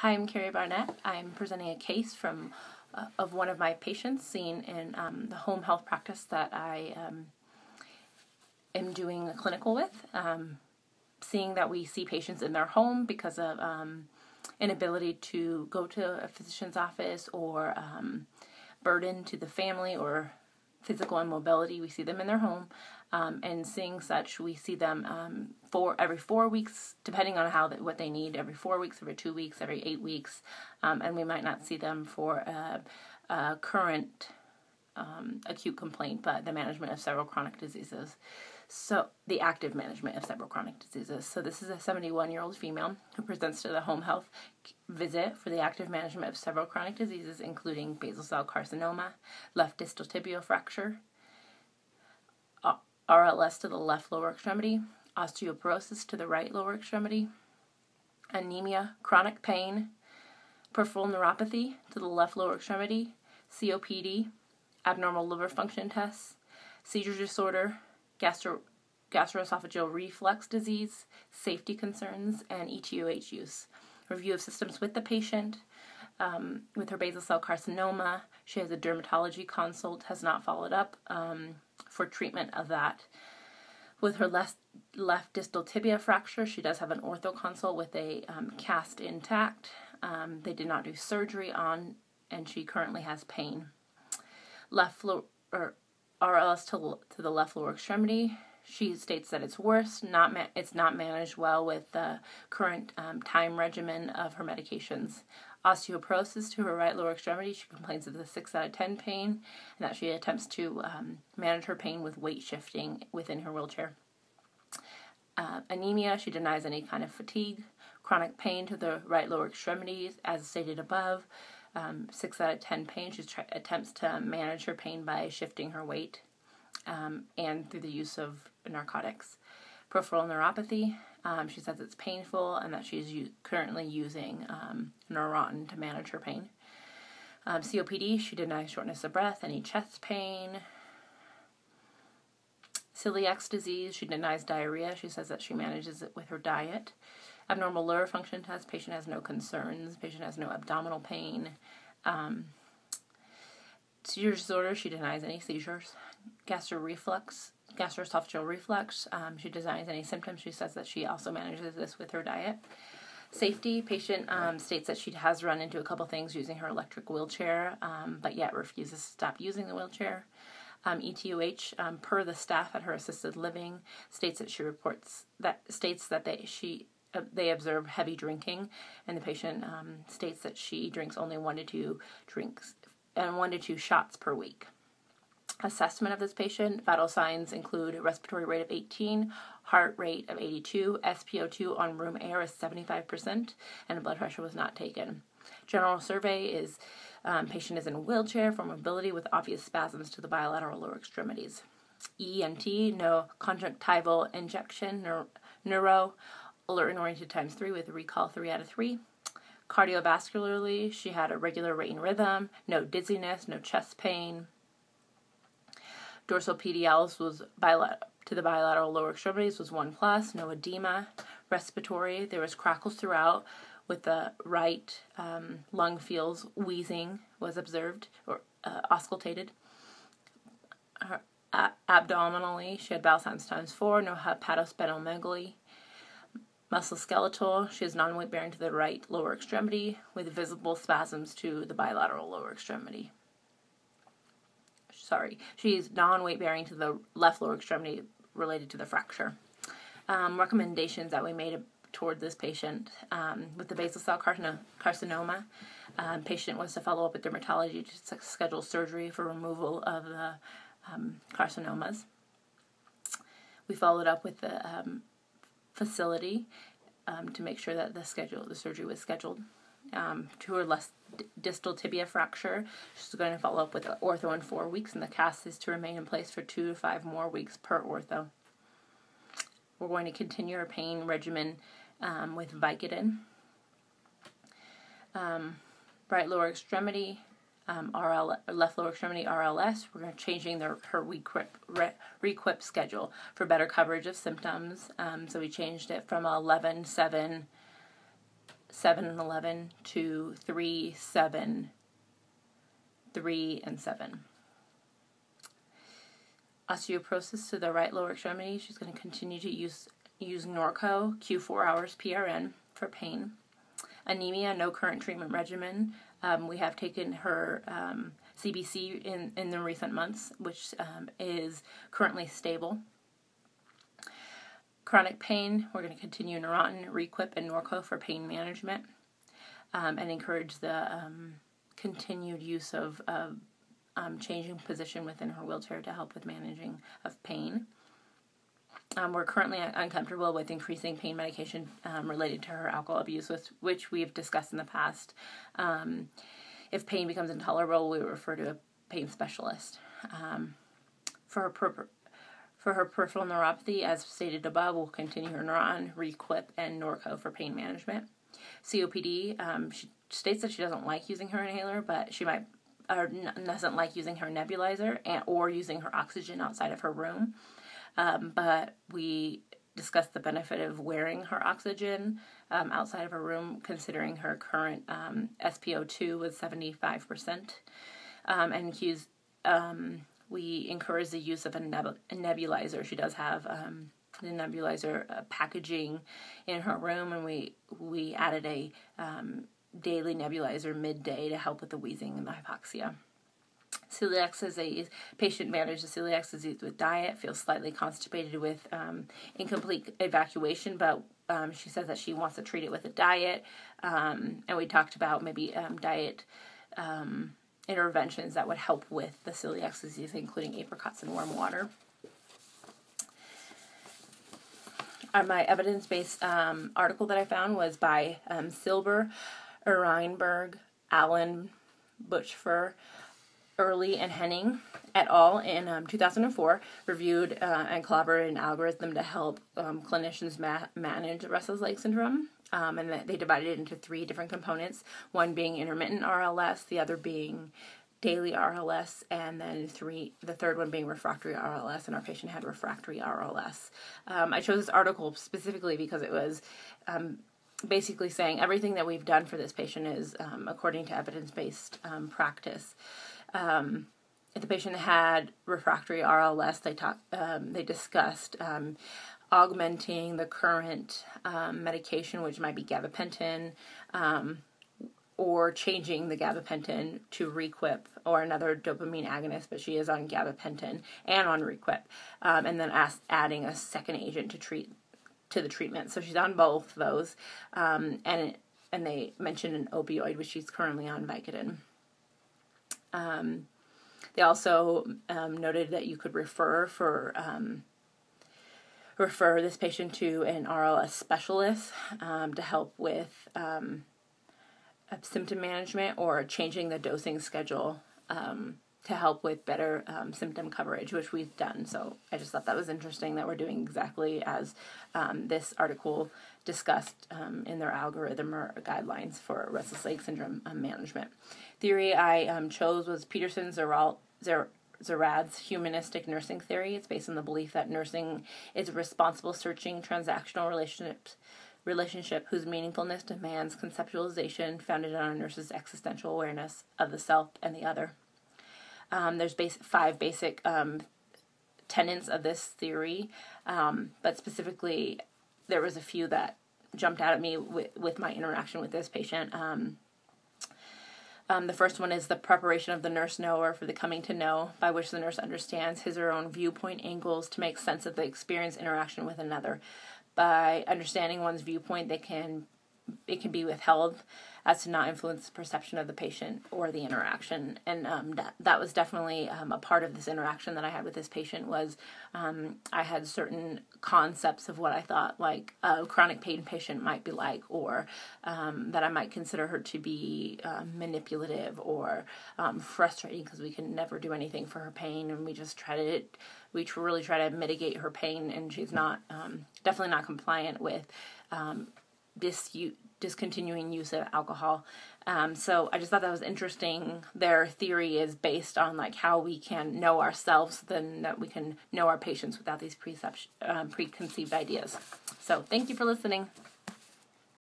Hi, I'm Carrie Barnett. I'm presenting a case from of one of my patients seen in the home health practice that I am doing a clinical with. Seeing that we see patients in their home because of inability to go to a physician's office or burden to the family or physical immobility, we see them in their home. And seeing such, we see them every 4 weeks, depending on what they need, every 4 weeks, every 2 weeks, every 8 weeks, and we might not see them for a current acute complaint, but the management of several chronic diseases. So the active management of several chronic diseases. So this is a 71-year-old female who presents to the home health visit for the active management of several chronic diseases, including basal cell carcinoma, left distal tibial fracture, RLS to the left lower extremity, osteoporosis to the right lower extremity, anemia, chronic pain, peripheral neuropathy to the left lower extremity, COPD, abnormal liver function tests, seizure disorder, gastroesophageal reflux disease, safety concerns, and ETOH use. Review of systems with the patient. With her basal cell carcinoma, she has a dermatology consult, has not followed up for treatment of that. With her left distal tibia fracture, she does have an ortho consult with a cast intact. They did not do surgery on, and she currently has pain. RLS to the left lower extremity. She states that it's worse. It's not managed well with the current time regimen of her medications. Osteoporosis to her right lower extremity. She complains of the 6 out of 10 pain, and that she attempts to manage her pain with weight shifting within her wheelchair. Anemia. She denies any kind of fatigue. Chronic pain to the right lower extremities, as stated above. 6 out of 10 pain. She attempts to manage her pain by shifting her weight and through the use of narcotics. Peripheral neuropathy. She says it's painful and that she's currently using Neurontin to manage her pain. COPD. She denies shortness of breath, any chest pain. Celiac disease. She denies diarrhea. She says that she manages it with her diet. Abnormal liver function test. Patient has no concerns. Patient has no abdominal pain. Seizure disorder. She denies any seizures. Gastroesophageal reflux. She denies any symptoms. She says that she also manages this with her diet. Safety. Patient states that she has run into a couple things using her electric wheelchair, but yet refuses to stop using the wheelchair. ETOH, per the staff at her assisted living, states that they observe heavy drinking, and the patient states that she drinks only 1 to 2 drinks and 1 to 2 shots per week. Assessment of this patient. Vital signs include a respiratory rate of 18, heart rate of 82, SpO2 on room air is 75%, and a blood pressure was not taken. General survey is patient is in a wheelchair for mobility with obvious spasms to the bilateral lower extremities. ENT, no conjunctival injection, neuro, alert and oriented ×3 with a recall 3 out of 3. Cardiovascularly, she had a regular rate and rhythm, no dizziness, no chest pain. Dorsal PDLs was to the bilateral lower extremities was 1+, no edema. Respiratory, there was crackles throughout with the right lung feels wheezing was observed or auscultated. Abdominally, she had bowel sounds ×4, no hepatosplenomegaly. Musculoskeletal, she is non-weight bearing to the right lower extremity with visible spasms to the bilateral lower extremity. She's non-weight bearing to the left lower extremity related to the fracture. Recommendations that we made toward this patient with the basal cell carcinoma. Patient was to follow up with dermatology to schedule surgery for removal of the carcinomas. We followed up with the facility to make sure that the surgery was scheduled. To her left distal tibia fracture, she's going to follow up with ortho in 4 weeks, and the cast is to remain in place for 2 to 5 more weeks per ortho. We're going to continue our pain regimen with Vicodin. Right lower extremity, left lower extremity RLS. We're changing her requip schedule for better coverage of symptoms. So we changed it from 11-7 7 and 11 to 3, 7, 3, and 7. Osteoporosis to the right lower extremity. She's going to continue to use Norco, Q4 hours PRN for pain. Anemia, no current treatment regimen. We have taken her CBC in the recent months, which is currently stable. Chronic pain, we're going to continue Neurontin, Requip, and Norco for pain management, and encourage the continued use of changing position within her wheelchair to help with managing of pain. We're currently uncomfortable with increasing pain medication related to her alcohol abuse, which we've discussed in the past. If pain becomes intolerable, we refer to a pain specialist. For her peripheral neuropathy, as stated above, we'll continue her Neuron, Requip, and Norco for pain management. COPD, she states that she doesn't like using her inhaler, but she doesn't like using her nebulizer or using her oxygen outside of her room. But we discussed the benefit of wearing her oxygen outside of her room, considering her current SpO2 was 75%. And we encourage the use of a nebulizer. She does have the nebulizer packaging in her room, and we added a daily nebulizer midday to help with the wheezing and the hypoxia. Celiac disease. Patient manages celiac disease with diet, feels slightly constipated with incomplete evacuation, but she says that she wants to treat it with a diet. And we talked about maybe diet interventions that would help with the celiac disease, including apricots and warm water. My evidence-based article that I found was by Silber, Reinberg, Allen, Butchfer, Early, and Henning et al. In 2004, reviewed and collaborated an algorithm to help clinicians manage restless leg syndrome. And they divided it into 3 different components, one being intermittent RLS, the other being daily RLS, and then the third one being refractory RLS, and our patient had refractory RLS. I chose this article specifically because it was basically saying everything that we've done for this patient is according to evidence-based practice. If the patient had refractory RLS, they discussed augmenting the current medication, which might be gabapentin, or changing the gabapentin to Requip or another dopamine agonist, but she is on gabapentin and on Requip, and then adding a second agent to the treatment. So she's on both those, and they mentioned an opioid, which she's currently on Vicodin. They also noted that you could refer this patient to an RLS specialist to help with symptom management or changing the dosing schedule to help with better symptom coverage, which we've done. So I just thought that was interesting that we're doing exactly as this article discussed in their algorithm or guidelines for restless leg syndrome management. Theory I chose was Peterson-Zerad's humanistic nursing theory. It's based on the belief that nursing is a responsible, searching, transactional relationship whose meaningfulness demands conceptualization founded on a nurse's existential awareness of the self and the other. There's 5 basic tenets of this theory, but specifically there was a few that jumped out at me with my interaction with this patient. The first one is the preparation of the nurse knower for the coming to know, by which the nurse understands his or her own viewpoint angles to make sense of the experience interaction with another. By understanding one's viewpoint, it can be withheld as to not influence the perception of the patient or the interaction. And that was definitely a part of this interaction that I had with this patient was I had certain concepts of what I thought like a chronic pain patient might be like, or that I might consider her to be manipulative or frustrating because we can never do anything for her pain, and we really try to mitigate her pain, and she's not definitely not compliant with discontinuing use of alcohol. So I just thought that was interesting. Their theory is based on like how we can know ourselves, then that we can know our patients without these preconceived ideas. So thank you for listening.